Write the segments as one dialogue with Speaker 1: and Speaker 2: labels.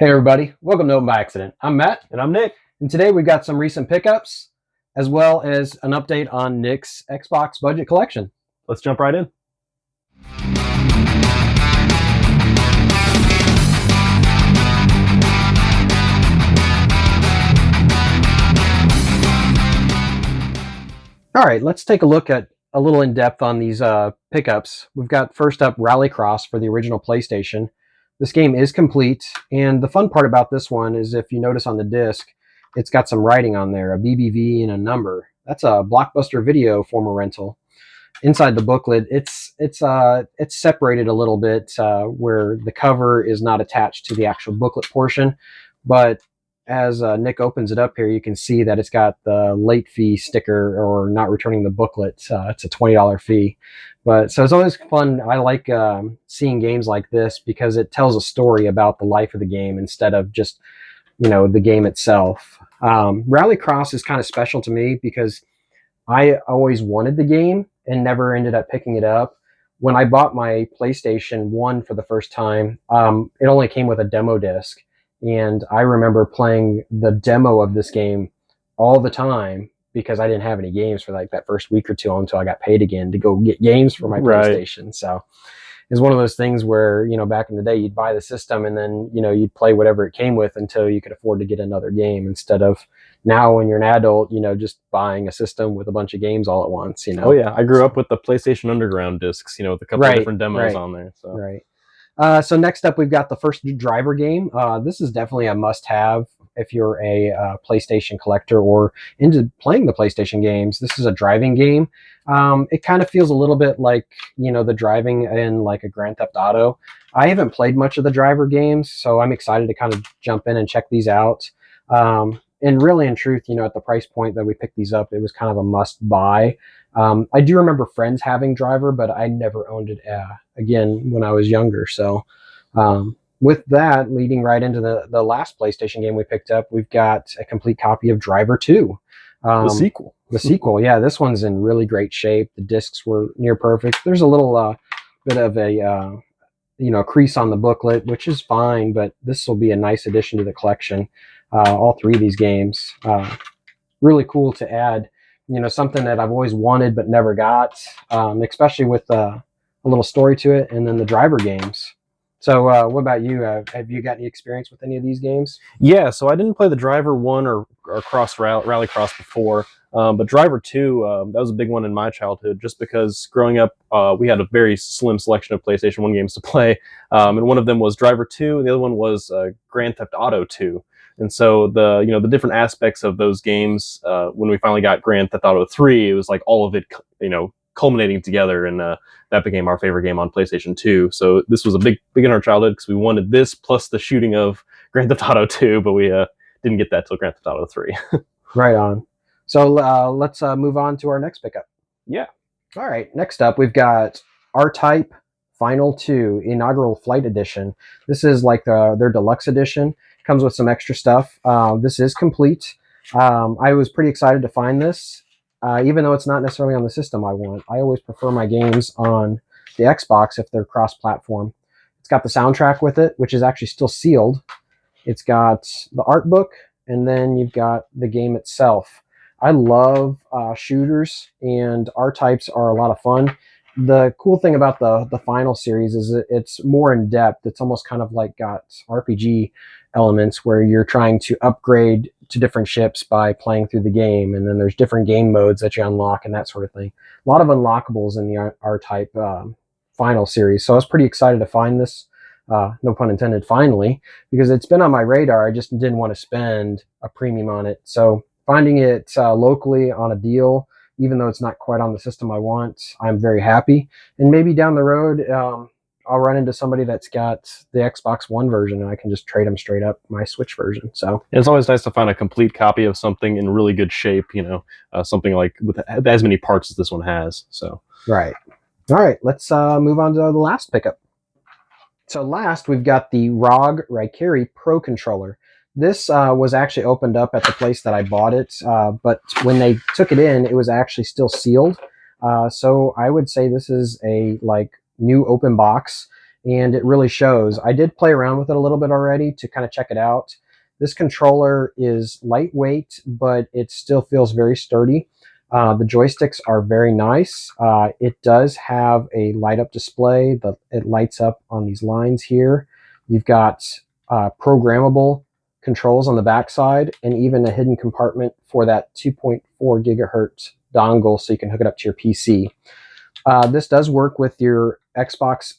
Speaker 1: Hey everybody, welcome to Open by Accident. I'm Matt,
Speaker 2: And I'm Nick.
Speaker 1: and today we've got some recent pickups, as well as an update on Nick's Xbox budget collection.
Speaker 2: Let's jump right in.
Speaker 1: All right, let's take a look at a little in depth on these pickups. We've got first up Rallycross for the original PlayStation. This game is complete, and the fun part about this one is if you notice on the disc, it's got some writing on there, a BBV and a number. That's a Blockbuster Video former rental. Inside the booklet, it's separated a little bit where the cover is not attached to the actual booklet portion, but as Nick opens it up here, you can see that it's got the late fee sticker or not returning the booklet. It's a $20 fee, but so it's always fun. I like seeing games like this because it tells a story about the life of the game instead of just the game itself. Rallycross is kind of special to me because I always wanted the game and never ended up picking it up. When I bought my PlayStation 1 for the first time, it only came with a demo disc. And I remember playing the demo of this game all the time because I didn't have any games for like that first week or two until I got paid again to go get games for my PlayStation. So it's one of those things where, back in the day, you'd buy the system and then, you'd play whatever it came with until you could afford to get another game instead of now when you're an adult, just buying a system with a bunch of games all at once,
Speaker 2: Oh yeah, I grew up with the PlayStation Underground discs, with a couple of different demos on there. So.
Speaker 1: Right. So next up, we've got the first driver game. This is definitely a must-have if you're a PlayStation collector or into playing the PlayStation games. This is a driving game. It kind of feels a little bit like, the driving in like a Grand Theft Auto. I haven't played much of the driver games, so I'm excited to kind of jump in and check these out. And really, in truth, at the price point that we picked these up, it was kind of a must-buy. I do remember friends having driver, but I never owned it again when I was younger. So with that, leading right into the last PlayStation game we picked up, we've got a complete copy of Driver 2.
Speaker 2: The sequel.
Speaker 1: The sequel, yeah. This one's in really great shape. The discs were near perfect. There's a little bit of a crease on the booklet, which is fine, but this will be a nice addition to the collection. All three of these games. Really cool to add, something that I've always wanted but never got, especially with a little story to it, and then the driver games. So what about you? Have you got any experience with any of these games?
Speaker 2: Yeah, so I didn't play the Driver 1 or Rallycross before, but Driver 2, that was a big one in my childhood just because growing up, we had a very slim selection of PlayStation 1 games to play, and one of them was Driver 2, and the other one was Grand Theft Auto 2. And so the different aspects of those games, when we finally got Grand Theft Auto 3, it was like all of it, culminating together, and that became our favorite game on PlayStation 2. So this was a big in our childhood because we wanted this plus the shooting of Grand Theft Auto 2, but we didn't get that till Grand Theft Auto 3.
Speaker 1: Right on. So let's move on to our next pickup.
Speaker 2: Yeah.
Speaker 1: All right. Next up, we've got RType Final 2 Inaugural Flight Edition. This is like their deluxe edition. Comes with some extra stuff. This is complete. I was pretty excited to find this, even though it's not necessarily on the system I want. I always prefer my games on the Xbox if they're cross-platform. It's got the soundtrack with it, which is actually still sealed. It's got the art book, and then you've got the game itself. I love shooters, and R-types are a lot of fun. The cool thing about the Final series is it's more in depth. It's almost kind of like got RPG elements where you're trying to upgrade to different ships by playing through the game, and then there's different game modes that you unlock and that sort of thing. A lot of unlockables in the R-type Final series, so I was pretty excited to find this. No pun intended, finally, because it's been on my radar. I just didn't want to spend a premium on it. So finding it locally on a deal, even though it's not quite on the system I want, I'm very happy. And maybe down the road, I'll run into somebody that's got the Xbox One version, and I can just trade them straight up my Switch version. So
Speaker 2: it's always nice to find a complete copy of something in really good shape, something like with as many parts as this one has. So
Speaker 1: right. All right, let's move on to the last pickup. So last, we've got the ROG RType Pro controller. This was actually opened up at the place that I bought it, but when they took it in, it was actually still sealed. So I would say this is a new open box. and it really shows. I did play around with it a little bit already to kind of check it out. This controller is lightweight, but it still feels very sturdy. The joysticks are very nice. It does have a light up display, but it lights up on these lines here. You've got programmable controls on the backside, and even a hidden compartment for that 2.4 gigahertz dongle so you can hook it up to your PC. This does work with your Xbox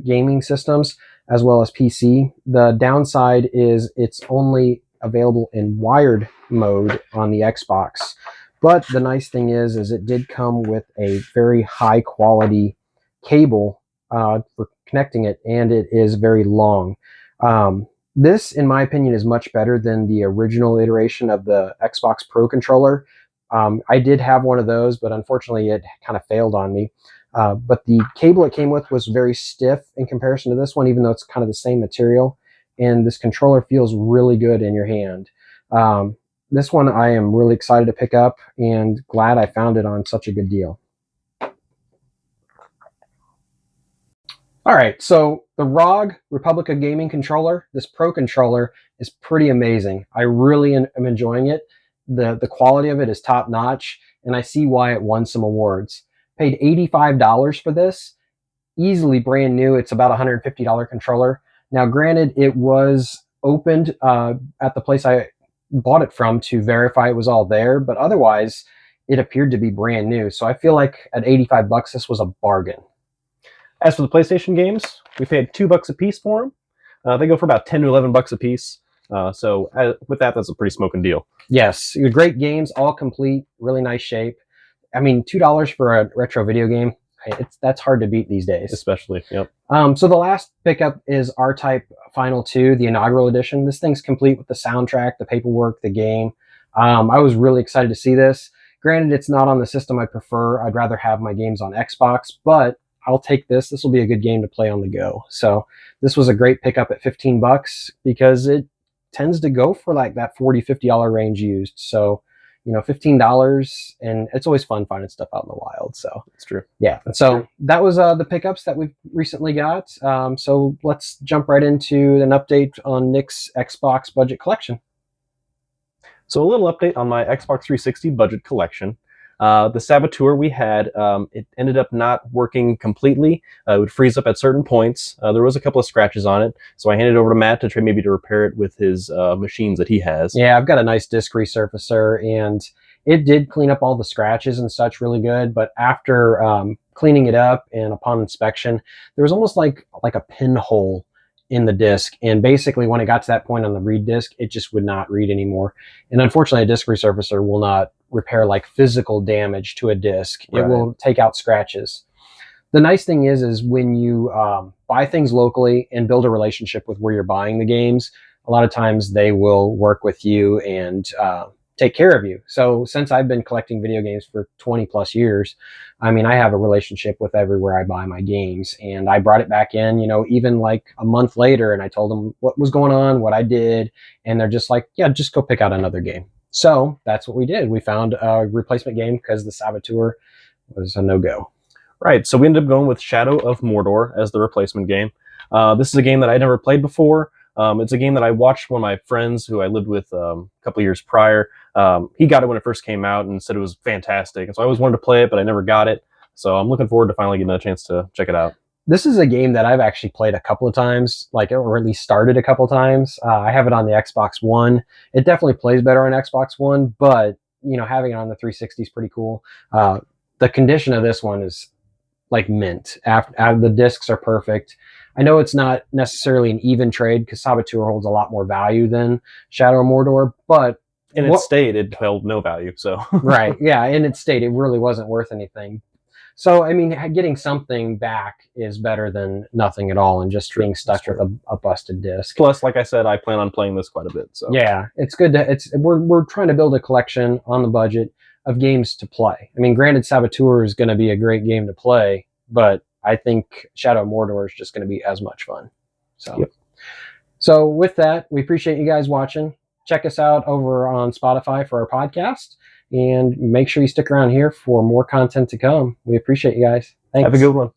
Speaker 1: gaming systems as well as PC. The downside is it's only available in wired mode on the Xbox. But the nice thing is it did come with a very high quality cable for connecting it, and it is very long. This, in my opinion, is much better than the original iteration of the Xbox Pro controller. I did have one of those, but unfortunately it kind of failed on me. But the cable it came with was very stiff in comparison to this one, even though it's kind of the same material. And this controller feels really good in your hand. This one I am really excited to pick up and glad I found it on such a good deal. All right, so the ROG Republica Gaming controller, this Pro controller, is pretty amazing. I really am enjoying it. The quality of it is top notch, and I see why it won some awards. Paid $85 for this, easily brand new. It's about a $150 controller. Now, granted, it was opened at the place I bought it from to verify it was all there, but otherwise, it appeared to be brand new. So I feel like at 85 bucks, this was a bargain.
Speaker 2: As for the PlayStation games, we paid $2 a piece for them. They go for about 10 to 11 bucks a piece. With that, that's a pretty smoking deal.
Speaker 1: Yes, great games, all complete, really nice shape. I mean, $2 for a retro video game, that's hard to beat these days.
Speaker 2: Especially, yep.
Speaker 1: So the last pickup is RType Final 2, the inaugural edition. This thing's complete with the soundtrack, the paperwork, the game. I was really excited to see this. Granted, it's not on the system I prefer. I'd rather have my games on Xbox, but I'll take this. This will be a good game to play on the go. So this was a great pickup at 15 bucks because it tends to go for like that $40, $50 range used. So, you know, $15, and it's always fun finding stuff out in the wild. So
Speaker 2: it's true.
Speaker 1: Yeah. So that was the pickups that we've recently got. So let's jump right into an update on Nick's Xbox budget collection.
Speaker 2: So a little update on my Xbox 360 budget collection. The Saboteur we had, it ended up not working completely. It would freeze up at certain points. There was a couple of scratches on it, so I handed it over to Matt to try maybe to repair it with his machines that he has.
Speaker 1: Yeah, I've got a nice disc resurfacer, and it did clean up all the scratches and such really good, but after cleaning it up and upon inspection, there was almost like a pinhole in the disc, and basically when it got to that point on the read disc, it just would not read anymore. And unfortunately, a disc resurfacer will not repair like physical damage to a disc. Right. It will take out scratches. The nice thing is when you buy things locally and build a relationship with where you're buying the games, a lot of times they will work with you and take care of you. So since I've been collecting video games for 20 plus years, I mean, I have a relationship with everywhere I buy my games, and I brought it back in, you know, even like a month later, and I told them what was going on, what I did, and they're just like, yeah, just go pick out another game. So that's what we did. We found a replacement game because the Saboteur was a no-go.
Speaker 2: Right, so we ended up going with Shadow of Mordor as the replacement game. This is a game that I never played before. It's a game that I watched one of my friends who I lived with a couple of years prior. He got it when it first came out and said it was fantastic. And so I always wanted to play it, but I never got it. So I'm looking forward to finally getting a chance to check it out.
Speaker 1: This is a game that I've actually played a couple of times, or at least started a couple of times. I have it on the Xbox One. It definitely plays better on Xbox One, but you know, having it on the 360 is pretty cool. The condition of this one is like mint. After the discs are perfect. I know it's not necessarily an even trade because Saboteur holds a lot more value than Shadow of Mordor, but
Speaker 2: in its state, it held no value. So
Speaker 1: right, yeah, in its state, it really wasn't worth anything. So I mean, getting something back is better than nothing at all, and just being stuck with a busted disc.
Speaker 2: Plus, like I said, I plan on playing this quite a bit. So
Speaker 1: yeah, it's good to. We're trying to build a collection on the budget of games to play. I mean, granted, Saboteur is going to be a great game to play, but I think Shadow of Mordor is just going to be as much fun. So,
Speaker 2: yep.
Speaker 1: So with that, we appreciate you guys watching. Check us out over on Spotify for our podcast, and make sure you stick around here for more content to come. We appreciate you guys. Thanks.
Speaker 2: Have a good one.